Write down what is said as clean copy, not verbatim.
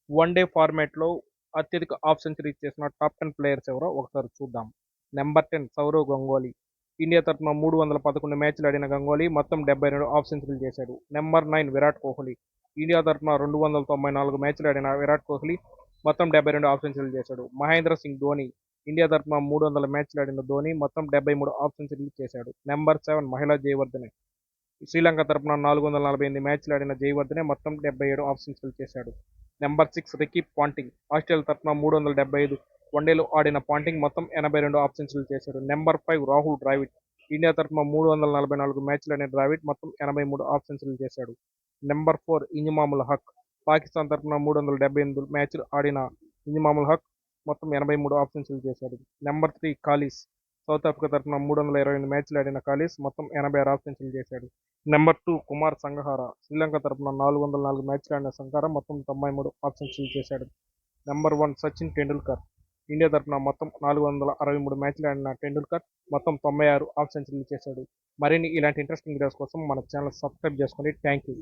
One day ఫార్మాట్‌లో అత్యధిక half centuries చేసిన టాప్ 10 ప్లేయర్స్ ఎవరో ఒకసారి చూద్దాం. నెంబర్ 10 సౌరవ్ గంగూలీ. ఇండియా తరఫున 311 మ్యాచ్లు ఆడిన గంగూలీ మొత్తం 72 హాఫ్ సెంచరీలు చేశాడు. నెంబర్ 9 విరాట్ కోహ్లీ. ఇండియా తరఫున 294 మ్యాచ్లు ఆడిన విరాట్ కోహ్లీ మొత్తం 72 హాఫ్ సెంచరీలు చేశాడు. మహేంద్ర సింగ్ ధోని. ఇండియా తరఫున 300 మ్యాచ్లు ఆడిన ధోని మొత్తం 73 హాఫ్ సెంచరీలు చేశాడు. నెంబర్ 7 మహిళా జయవర్ధనే. శ్రీలంక తరపున 448 మ్యాచ్లు ఆడిన జయవర్ధనే మొత్తం 77 హాఫ్ సెంచరీలు చేశాడు. Number 6 Ricky Ponting. ఆస్ట్రేలియా తరపున 375 వన్డేలు ఆడిన పాంటింగ్ మొత్తం 82 హాఫ్ సెంచరీలు చేశాడు. నెంబర్ 5 రాహుల్ ద్రావిడ్. ఇండియా తరపున 344 మ్యాచ్లు ఆడిన ద్రావిడ్ మొత్తం 83 హాఫ్ సెంచరీలు చేశాడు. నెంబర్ 4 ఇంజమాముల్ హక్. పాకిస్తాన్ తరపున 378 మ్యాచ్లు ఆడిన ఇంజమాముల్ హక్ మొత్తం 83 హాఫ్ సెంచరీలు చేశాడు. నెంబర్ 3 కాలిస్. సౌత్ ఆఫ్రికా తరపున 328 మ్యాచ్లు ఆడిన కాలిస్ మొత్తం 86 హాఫ్ సెంచరీలు చేశాడు. నెంబర్ 2 కుమార్ సంగహార. శ్రీలంక తరపున 404 మ్యాచ్లు ఆడిన సంగార మొత్తం 93 హాఫ్ సెంచరీలు చేశాడు. నెంబర్ 1 సచిన్ టెండూల్కర్. ఇండియా తరపున మొత్తం 463 మ్యాచ్లు ఆడిన టెండూల్కర్ మొత్తం 96 హాఫ్ సెంచరీలు చేశాడు. మరిన్ని ఇలాంటి ఇంట్రెస్టింగ్ వీడియోస్ కోసం మన ఛానల్ సబ్స్క్రైబ్ చేసుకోండి. Thank you.